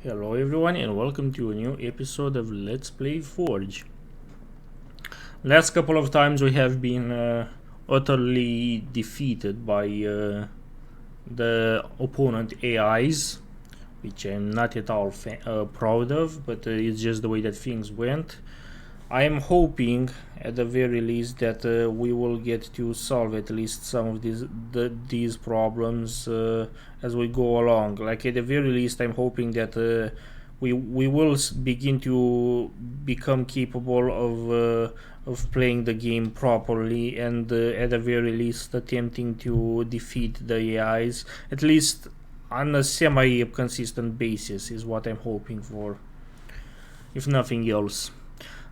Hello everyone and welcome to a new episode of Let's Play Forge. Last couple of times we have been utterly defeated by the opponent AIs, which I'm not at all proud of, but it's just the way that things went. I am hoping at the very least that we will get to solve at least some of these problems as we go along. Like at the very least, I'm hoping that we will begin to become capable of playing the game properly, and at the very least attempting to defeat the AIs, at least on a semi-consistent basis, is what I'm hoping for, if nothing else.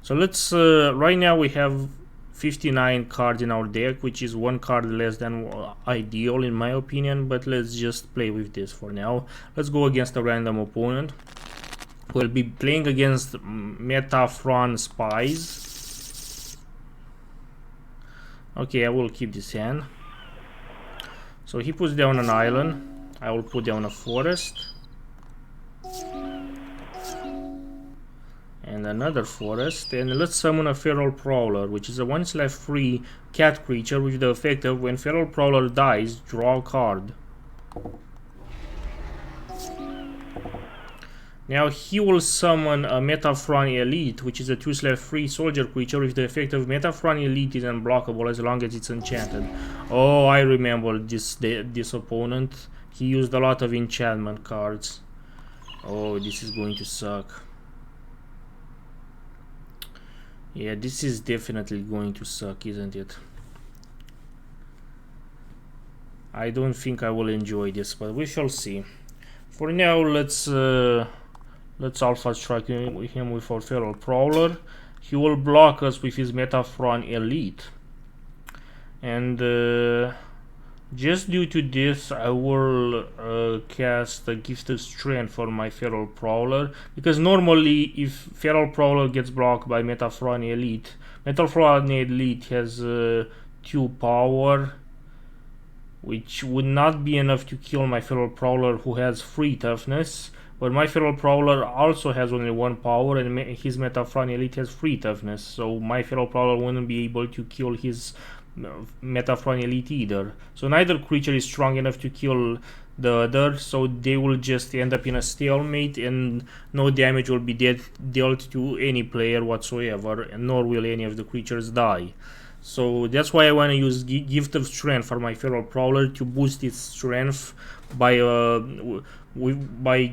So let's right now we have 59 cards in our deck, which is one card less than ideal in my opinion, but let's just play with this for now. Let's go against a random opponent. We'll be playing against Metafron Spies. Okay, I will keep this hand. So he puts down an island, I will put down a forest and another forest, and let's summon a Feral Prowler, which is a 1/3 cat creature with the effect of when Feral Prowler dies, draw a card. Now he will summon a Metafron Elite, which is a 2/3 soldier creature with the effect of Metafron Elite is unblockable as long as it's enchanted. Oh, I remember this opponent. He used a lot of enchantment cards. Oh, this is going to suck. Yeah, this is definitely going to suck, isn't it? I don't think I will enjoy this, but we shall see. For now, let's Alpha Strike him with our Feral Prowler. He will block us with his Metafron Elite, and just due to this, I will cast a Gift of Strength for my Feral Prowler, because normally if Feral Prowler gets blocked by Metafron Elite, Metafron Elite has 2 power, which would not be enough to kill my Feral Prowler who has 3 toughness, but my Feral Prowler also has only 1 power and his Metafron Elite has 3 toughness, so my Feral Prowler wouldn't be able to kill his Metafron Elite either. So neither creature is strong enough to kill the other, so they will just end up in a stalemate and no damage will be dealt to any player whatsoever, and nor will any of the creatures die. So that's why I want to use Gift of Strength for my Feral Prowler to boost its strength by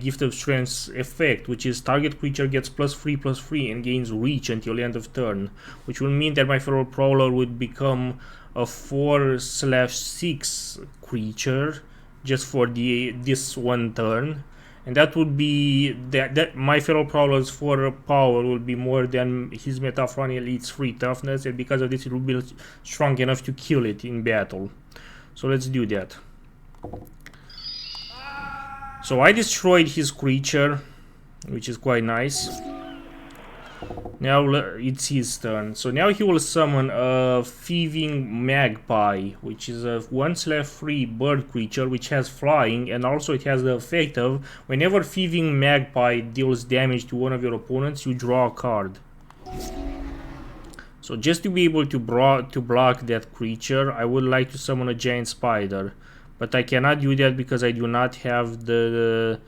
Gift of Strength's effect, which is target creature gets +3/+3 and gains reach until end of turn, which will mean that my Feral Prowler would become a 4/6 creature just for this one turn, and that would be that my Feral Prowler's 4 power will be more than his Metafron Elite's 3 toughness, and because of this it will be strong enough to kill it in battle. So let's do that. So I destroyed his creature, which is quite nice. Now it's his turn. So now he will summon a Thieving Magpie, which is a 1/3 bird creature which has flying, and also it has the effect of whenever Thieving Magpie deals damage to one of your opponents, you draw a card. So just to be able to block that creature, I would like to summon a Giant Spider, but I cannot do that because I do not have the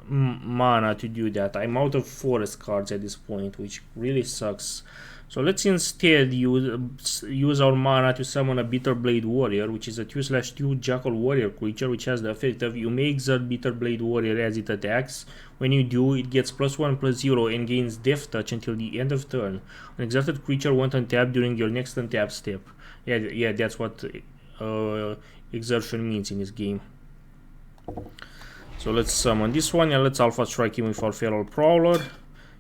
mana to do that. I'm out of forest cards at this point, which really sucks. So let's instead use our mana to summon a Bitterblade Warrior, which is a 2/2 Jackal Warrior creature, which has the effect of you may exert Bitterblade Warrior as it attacks. When you do, it gets +1/+0 and gains Death Touch until the end of turn. An exerted creature won't untap during your next untap step. Yeah, that's what exertion means in this game. So let's summon this one and let's Alpha Strike him with our Feral Prowler.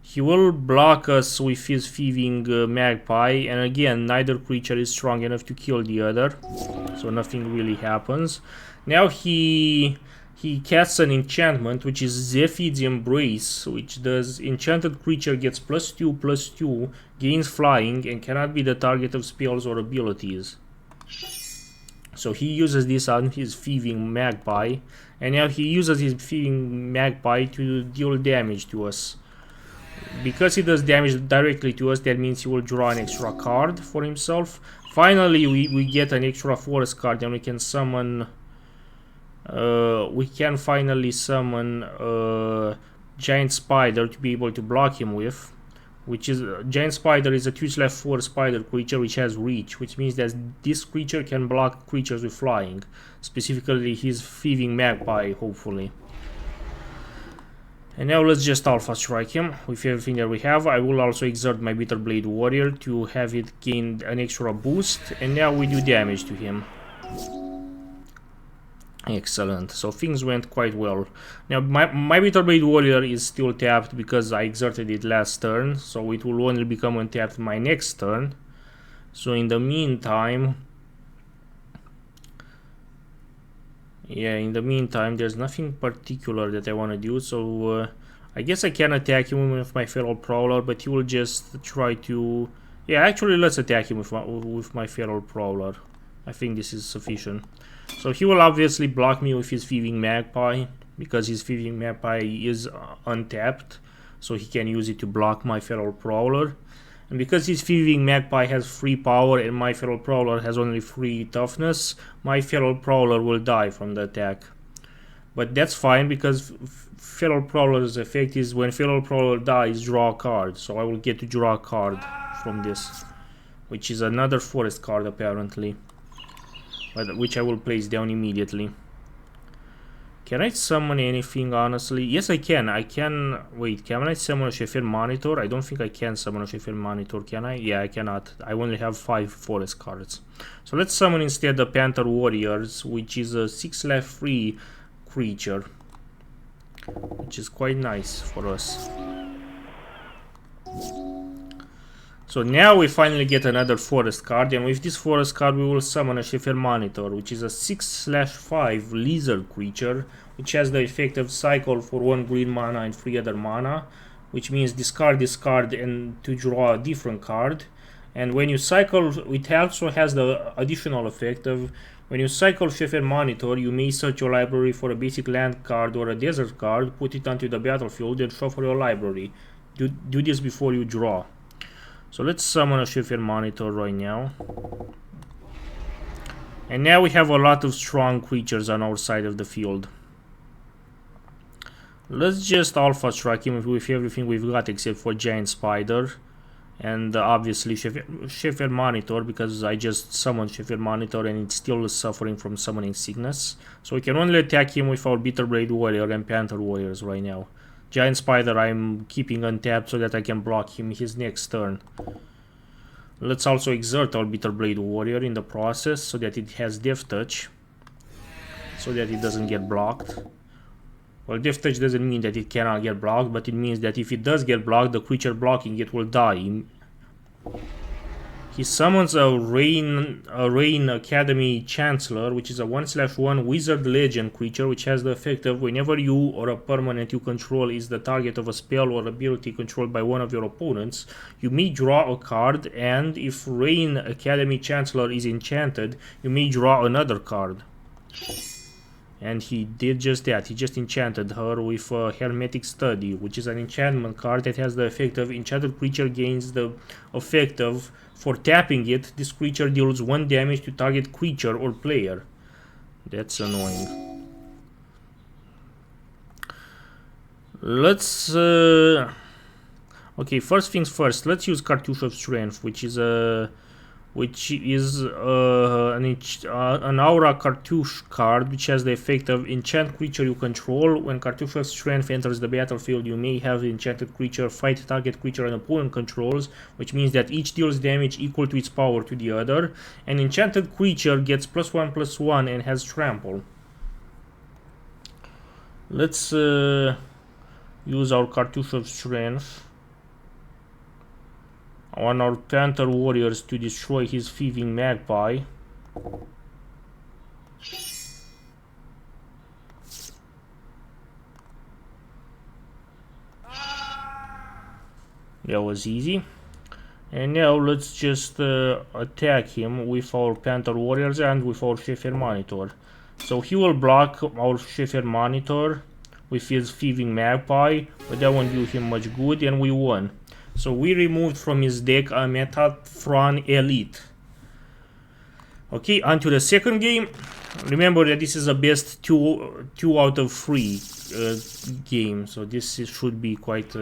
He will block us with his Thieving Magpie, and again, neither creature is strong enough to kill the other, so nothing really happens. Now he casts an enchantment, which is Zephid's Embrace, which does enchanted creature gets +2/+2, gains flying, and cannot be the target of spells or abilities. So he uses this on his Thieving Magpie, And now he uses his thieving magpie to deal damage to us. Because he does damage directly to us, that means he will draw an extra card for himself. Finally, we get an extra forest card, and we can summon... we can finally summon Giant Spider to be able to block him with. Which is... Giant Spider is a 2/4 spider creature which has reach, which means that this creature can block creatures with flying. Specifically his thieving magpie, hopefully. And now let's just Alpha Strike him with everything that we have. I will also exert my Bitterblade Warrior to have it gain an extra boost. And now we do damage to him. Excellent. So things went quite well. Now my Bitterblade Warrior is still tapped because I exerted it last turn. So it will only become untapped my next turn. So in the meantime... Yeah, in the meantime, there's nothing particular that I want to do, so I guess I can attack him with my Feral Prowler, but he will just try to... Yeah, actually, let's attack him with my Feral Prowler. I think this is sufficient. So he will obviously block me with his Thieving Magpie, because his Thieving Magpie is untapped, so he can use it to block my Feral Prowler. And because his Thieving Magpie has 3 power and my Feral Prowler has only 3 toughness, my Feral Prowler will die from the attack. But that's fine because Feral Prowler's effect is when Feral Prowler dies, draw a card. So I will get to draw a card from this, which is another forest card apparently, but which I will place down immediately. Can I summon anything, honestly? Yes, I can. I can... Wait, can I summon a Sheffield Monitor? I don't think I can summon a Sheffield Monitor, can I? Yeah, I cannot. I only have 5 forest cards. So let's summon instead the Panther Warriors, which is a 6/3 creature, which is quite nice for us. So now we finally get another forest card, and with this forest card we will summon a Sheffield Monitor, which is a 6/5 lizard creature, which has the effect of cycle for 1 green mana and 3 other mana, which means discard and to draw a different card. And when you cycle, it also has the additional effect of when you cycle Sheffield Monitor, you may search your library for a basic land card or a desert card, put it onto the battlefield and shuffle your library. Do this before you draw. So let's summon a Sheffield Monitor right now. And now we have a lot of strong creatures on our side of the field. Let's just Alpha Strike him with everything we've got except for Giant Spider. And obviously Sheffield Monitor, because I just summoned Sheffield Monitor and it's still suffering from summoning sickness. So we can only attack him with our Bitterblade Warrior and Panther Warriors right now. Giant Spider I'm keeping untapped so that I can block him his next turn. Let's also exert our Bitterblade Warrior in the process so that it has Death Touch, so that it doesn't get blocked. Well, Death Touch doesn't mean that it cannot get blocked, but it means that if it does get blocked, the creature blocking it will die. He summons a Rain Academy Chancellor, which is a 1/1 Wizard Legend creature, which has the effect of whenever you or a permanent you control is the target of a spell or ability controlled by one of your opponents, you may draw a card, and if Rain Academy Chancellor is enchanted, you may draw another card. And he did just that. He just enchanted her with Hermetic Study, which is an enchantment card that has the effect of enchanted creature gains the effect of, for tapping it, this creature deals 1 damage to target creature or player. That's annoying. Let's... okay, first things first, let's use Cartouche of Strength, which is an Aura Cartouche card, which has the effect of enchant creature you control. When Cartouche of Strength enters the battlefield, you may have the enchanted creature fight target creature an opponent controls, which means that each deals damage equal to its power to the other. An enchanted creature gets +1/+1 and has trample. Let's use our Cartouche of Strength on our Panther Warriors to destroy his Thieving Magpie. That was easy. And now let's just attack him with our Panther Warriors and with our Sheffield Monitor. So he will block our Shepherd Monitor with his Thieving Magpie, but that won't do him much good, and we won. So we removed from his deck a Metatron Elite. Okay, on to the second game. Remember that this is a best 2 out of 3 game, so this should be quite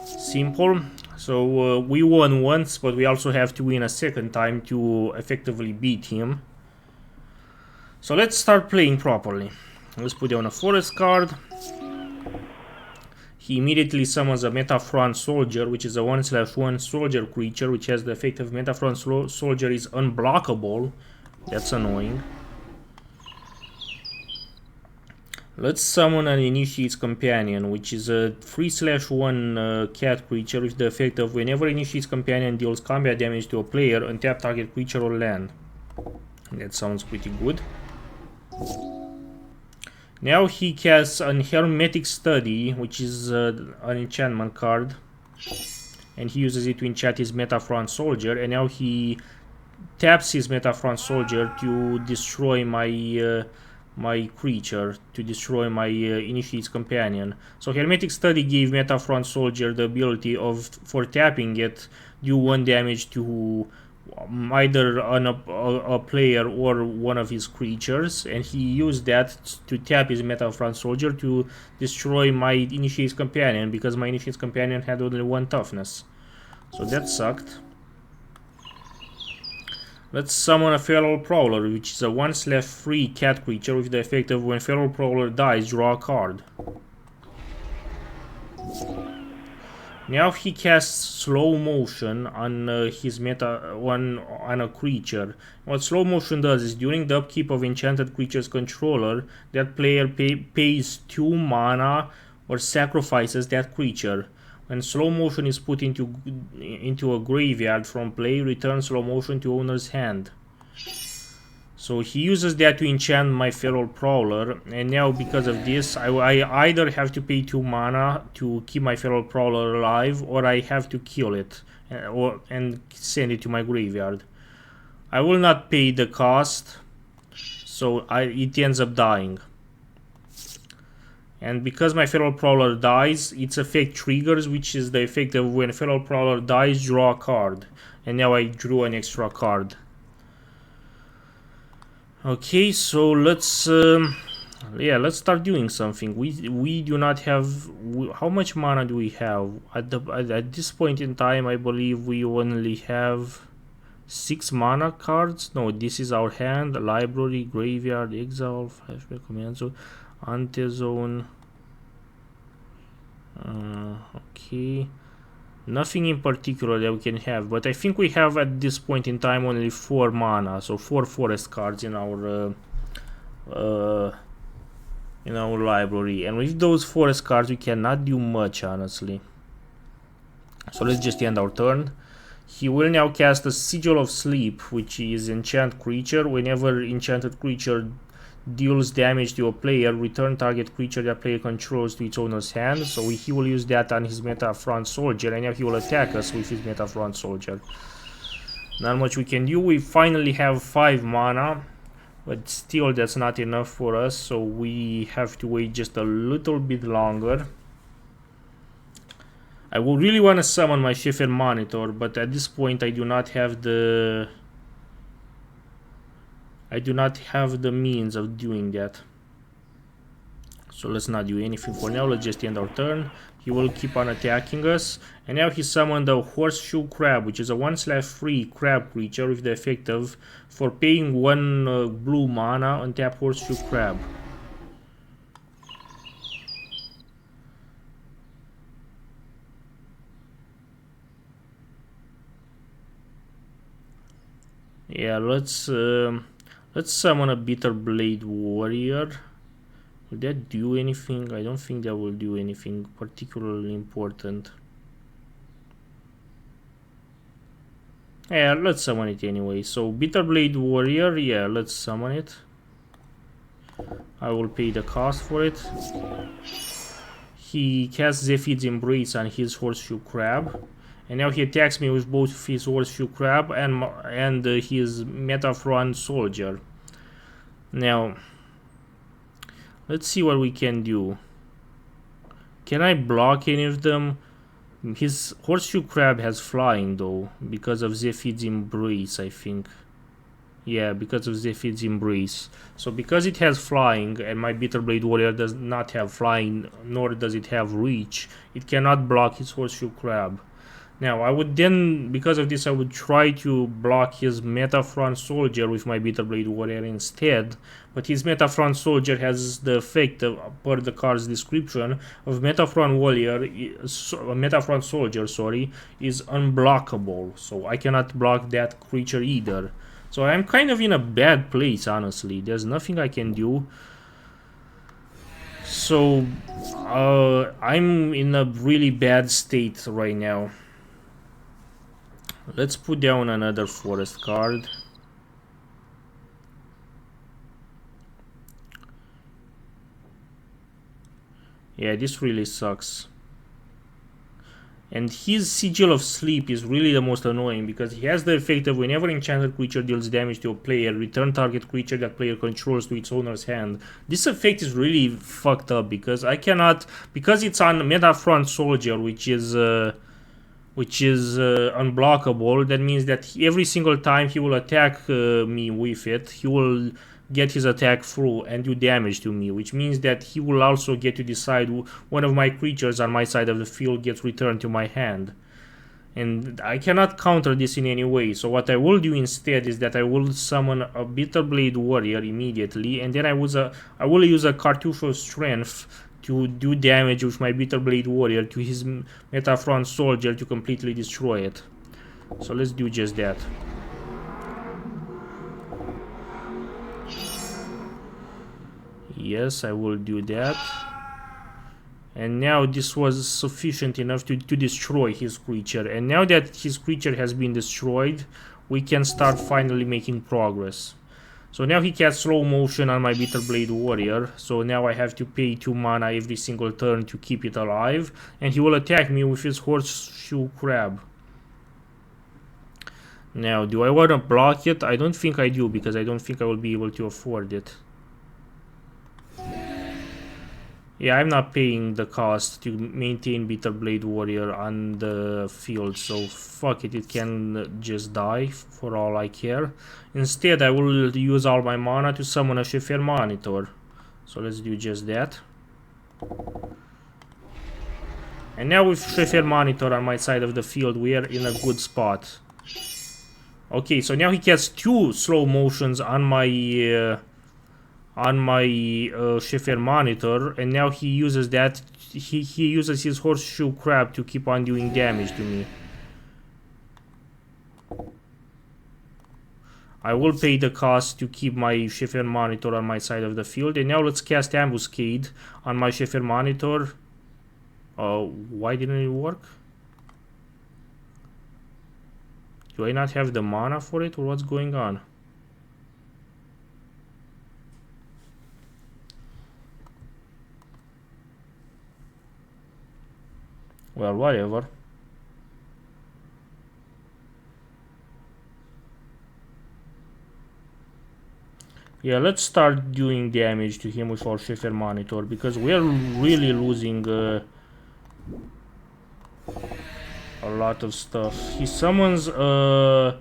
simple. So we won once, but we also have to win a second time to effectively beat him. So let's start playing properly. Let's put down a forest card. He immediately summons a Metafron Soldier, which is a 1/1 soldier creature, which has the effect of Metafron Soldier is unblockable. That's annoying. Let's summon an Initiate's Companion, which is a 3/1 cat creature with the effect of whenever Initiate's Companion deals combat damage to a player, untap target creature or land. That sounds pretty good. Now he casts an Hermetic Study, which is an enchantment card, and he uses it to enchant his Metafron Soldier, and now he taps his Metafron Soldier to destroy my my creature, to destroy my Initiate's Companion. So Hermetic Study gave Metafron Soldier the ability of, for tapping it, do 1 damage to either a player or one of his creatures, and he used that to tap his Metafron Soldier to destroy my Initiate's Companion, because my Initiate's Companion had only 1 toughness. So that sucked. Let's summon a Feral Prowler, which is a 1/3 cat creature with the effect of when Feral Prowler dies, draw a card. Now he casts Slow Motion on his on a creature. What Slow Motion does is during the upkeep of enchanted creature's controller, that player pays 2 mana or sacrifices that creature. When Slow Motion is put into a graveyard from play, return Slow Motion to owner's hand. So he uses that to enchant my Feral Prowler, and now because of this, I either have to pay 2 mana to keep my Feral Prowler alive, or I have to kill it and send it to my graveyard. I will not pay the cost, so it ends up dying. And because my Feral Prowler dies, its effect triggers, which is the effect of when Feral Prowler dies, draw a card. And now I drew an extra card. Okay, so let's start doing something. We do not have how much mana do we have at this point in time? I believe we only have 6 mana cards. No, this is our hand: library, graveyard, exile, flashback, command zone, antezone. Okay. Nothing in particular that we can have, but I think we have at this point in time only 4 mana, so 4 forest cards in our library, and with those forest cards we cannot do much, honestly. So let's just end our turn. He will now cast a Sigil of Sleep, which is enchant creature. Whenever enchanted creature deals damage to a player, return target creature that player controls to its owner's hand. So he will use that on his Metafron Soldier, and now he will attack us with his Metafron Soldier. Not much we can do. We finally have 5 mana, but still that's not enough for us, so we have to wait just a little bit longer. I would really want to summon my Shepherd Monitor, but at this point I do not have the means of doing that. So let's not do anything for now. Let's just end our turn. He will keep on attacking us. And now he summoned the Horseshoe Crab, which is a 1/3 crab creature with the effect of, for paying 1 blue mana, untap Horseshoe Crab. Yeah, let's summon a Bitter Blade Warrior. Will that do anything? I don't think that will do anything particularly important. Yeah, let's summon it anyway. So Bitter Blade Warrior, yeah, let's summon it. I will pay the cost for it. He casts Zephid's Embrace on his Horseshoe Crab. And now he attacks me with both his Horseshoe Crab and his Metafron Soldier. Now, let's see what we can do. Can I block any of them? His horseshoe crab has flying though, because of Zephid's embrace, I think. Yeah, because of Zephid's embrace. So because it has flying and my Bitterblade Warrior does not have flying, nor does it have reach, it cannot block his horseshoe crab. Now I would then, because of this, I would try to block his Metafront Soldier with my Bitterblade Warrior instead, but his Metafront Soldier has the effect, per the card's description, of Metafront Warrior, Metafront Soldier, sorry, is unblockable, so I cannot block that creature either. So I'm kind of in a bad place, honestly. There's nothing I can do. So I'm in a really bad state right now. Let's put down another forest card. Yeah, this really sucks. And his Sigil of Sleep is really the most annoying because he has the effect of whenever enchanted creature deals damage to a player, return target creature that player controls to its owner's hand. This effect is really fucked up because I cannot, because it's on Metafront Soldier, which is unblockable. That means that every single time he will attack me with it, he will get his attack through and do damage to me, which means that he will also get to decide one of my creatures on my side of the field gets returned to my hand. And I cannot counter this in any way, so what I will do instead is that I will summon a Bitterblade Warrior immediately, and then I will use a Cartouche of Strength to do damage with my Bitterblade Warrior to his Metafront Soldier to completely destroy it. So let's do just that. Yes, I will do that. And now this was sufficient enough to destroy his creature. And now that his creature has been destroyed, we can start finally making progress. So now he casts slow motion on my Bitterblade Warrior. So now I have to pay 2 mana every single turn to keep it alive. And he will attack me with his Horseshoe Crab. Now, do I want to block it? I don't think I do, because I don't think I will be able to afford it. Yeah, I'm not paying the cost to maintain Bitterblade Warrior on the field, so fuck it, it can just die for all I care. Instead, I will use all my mana to summon a Shepherd Monitor. So let's do just that. And now with Shepherd Monitor on my side of the field, we are in a good spot. Okay, so now he gets 2 slow motions on my Shepherd Monitor, and now he uses that. He uses his Horseshoe Crab to keep on doing damage to me. I will pay the cost to keep my Shepherd Monitor on my side of the field, and now let's cast Ambuscade on my Shepherd Monitor. Why didn't it work? Do I not have the mana for it, or what's going on? Well, whatever. Yeah, let's start doing damage to him with our Shepherd Monitor, because we are really losing a lot of stuff. He summons a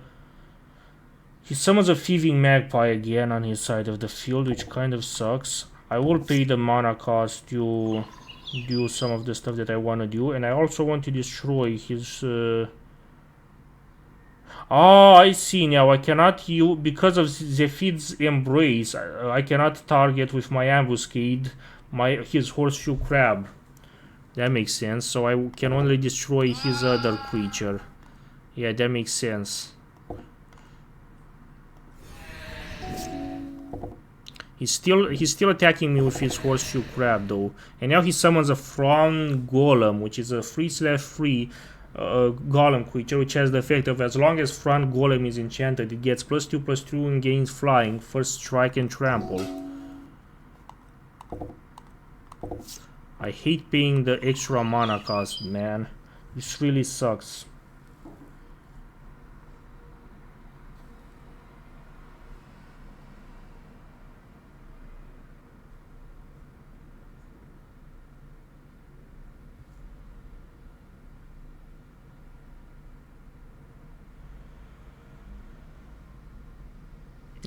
Thieving Magpie again on his side of the field, which kind of sucks. I will pay the mana cost to do some of the stuff that I want to do, and I also want to destroy his Oh, I see now. I cannot use, because of Zephid's embrace, I cannot target with my Ambuscade his Horseshoe Crab. That makes sense. So I can only destroy his other creature. Yeah, that makes sense. He's still attacking me with his Horseshoe Crab though. And now he summons a Frown Golem, which is a 3/3 golem creature, which has the effect of, as long as Front Golem is enchanted, it gets +2/+2 and gains flying, first strike and trample. I hate paying the extra mana cost, man. This really sucks.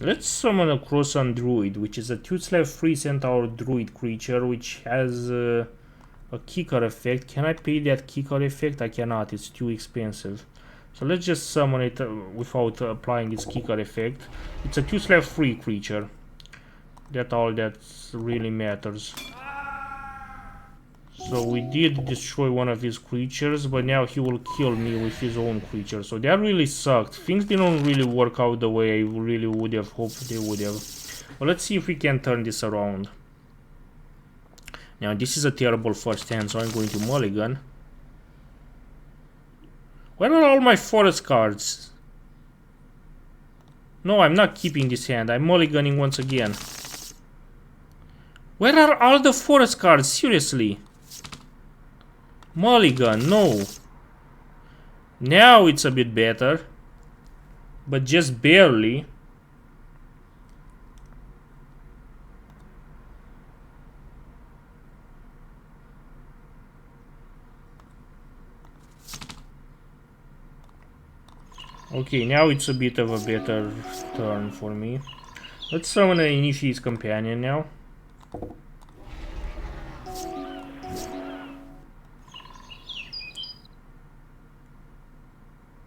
Let's summon a Crossan Druid, which is a 2/3 Centaur Druid creature, which has a kicker effect. Can I pay that kicker effect? I cannot, it's too expensive. So let's just summon it without applying its kicker effect. It's a 2/3 creature. That's all that really matters. So we did destroy one of his creatures, but now he will kill me with his own creature. So that really sucked. Things didn't really work out the way I really would have hoped they would have. Well, let's see if we can turn this around. Now this is a terrible first hand, so I'm going to mulligan. Where are all my forest cards? No, I'm not keeping this hand. I'm mulliganing once again. Where are all the forest cards? Seriously. Mulligan, no. Now it's a bit better. But just barely. Okay, now it's a bit of a better turn for me. Let's summon an Initiate's Companion now.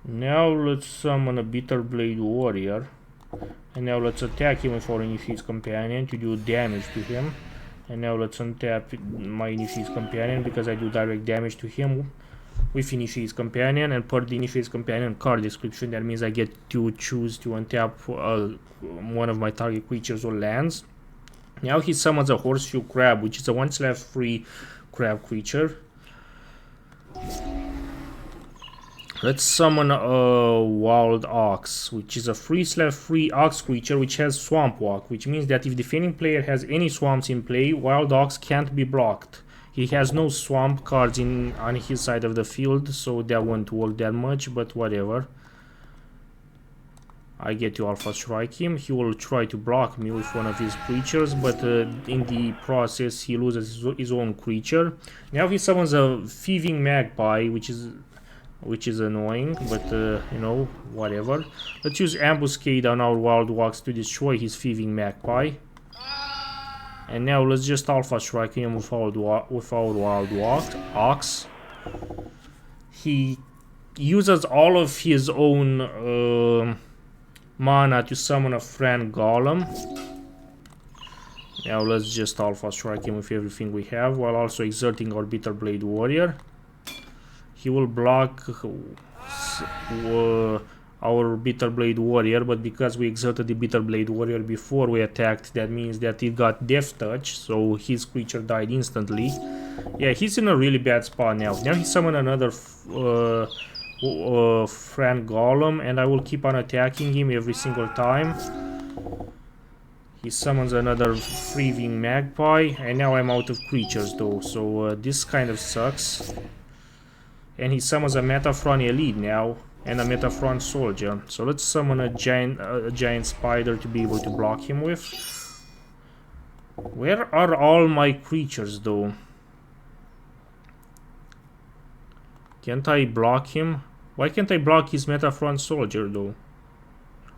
Now let's summon a Bitterblade Warrior. And now let's attack him with our Initiate's Companion to do damage to him. And now let's untap my Initiate's Companion because I do direct damage to him with Initiate's Companion. And per the Initiate's Companion card description, that means I get to choose to untap one of my target creatures or lands. Now he summons a Horseshoe Crab, which is a 1/3 crab creature. Let's summon a Wild Ox, which is a 3/3 ox creature which has Swamp Walk, which means that if the defending player has any swamps in play, Wild Ox can't be blocked. He has no swamp cards on his side of the field, so that won't work that much, but whatever. I get to Alpha Strike him. He will try to block me with one of his creatures, but in the process he loses his own creature. Now he summons a Thieving Magpie, which is annoying, but you know, whatever. Let's use Ambuscade on our Wild Ox to destroy his Thieving Magpie. And now let's just Alpha Strike him with our Wild Ox. He uses all of his own mana to summon a Friend Golem. Now let's just Alpha Strike him with everything we have, while also exerting our Bitterblade Warrior. He will block our Bitterblade Warrior, but because we exerted the Bitterblade Warrior before we attacked, that means that it got Death Touch, so his creature died instantly. Yeah, he's in a really bad spot now. Now he summoned another Friend Golem, and I will keep on attacking him every single time. He summons another Thieving Magpie, and now I'm out of creatures though, so this kind of sucks. And he summons a Metafron Elite now, and a Metafron Soldier. So let's summon a giant spider to be able to block him with. Where are all my creatures though? Can't I block him? Why can't I block his Metafron Soldier though?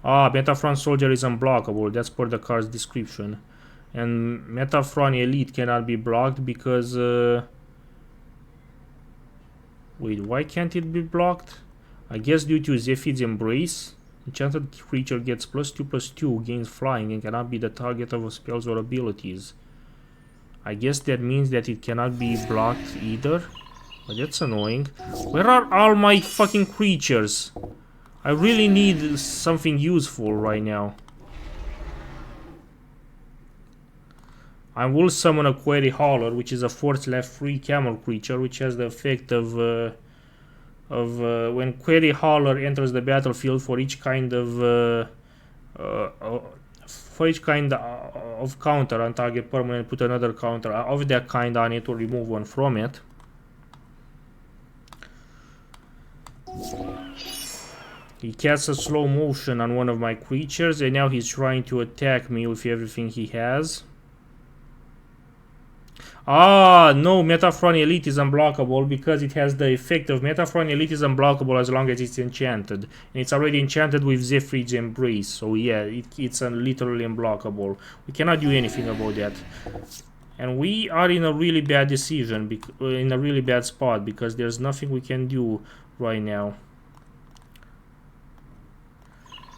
Ah, Metafron Soldier is unblockable, that's per the card's description. And Metafron Elite cannot be blocked because... Wait, why can't it be blocked? I guess due to Zephid's Embrace. Enchanted creature gets +2/+2, gains flying, and cannot be the target of spells or abilities. I guess that means that it cannot be blocked either. But that's annoying. Where are all my fucking creatures? I really need something useful right now. I will summon a Query Hauler, which is a 4/3 camel creature, which has the effect of when Query Hauler enters the battlefield, for each kind of counter on target permanent, put another counter of that kind on it or remove one from it. He casts a slow motion on one of my creatures, and now he's trying to attack me with everything he has. Ah, no, Metafron Elite is unblockable because it has the effect of Metafron Elite is unblockable as long as it's enchanted. And it's already enchanted with Zephyrid's Embrace, so yeah, it's literally unblockable. We cannot do anything about that. And we are in a really bad decision, in a really bad spot, because there's nothing we can do right now.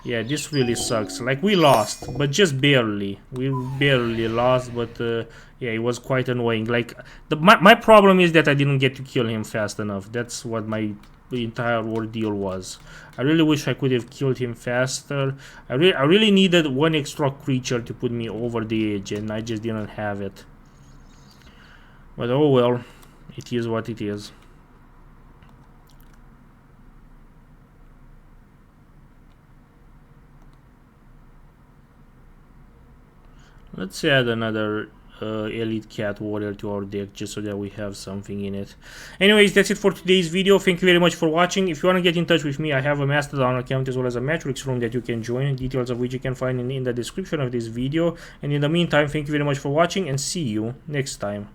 Yeah, this really sucks. Like, we lost, but just barely. We barely lost, but yeah, it was quite annoying. Like, my problem is that I didn't get to kill him fast enough. That's what my entire ordeal was. I really wish I could have killed him faster. I really needed one extra creature to put me over the edge, and I just didn't have it. But oh well, it is what it is. Let's add another Elite Cat Warrior to our deck just so that we have something in it. Anyways, that's it for today's video. Thank you very much for watching. If you want to get in touch with me, I have a Mastodon account as well as a Matrix room that you can join, details of which you can find in the description of this video. And in the meantime, thank you very much for watching and see you next time.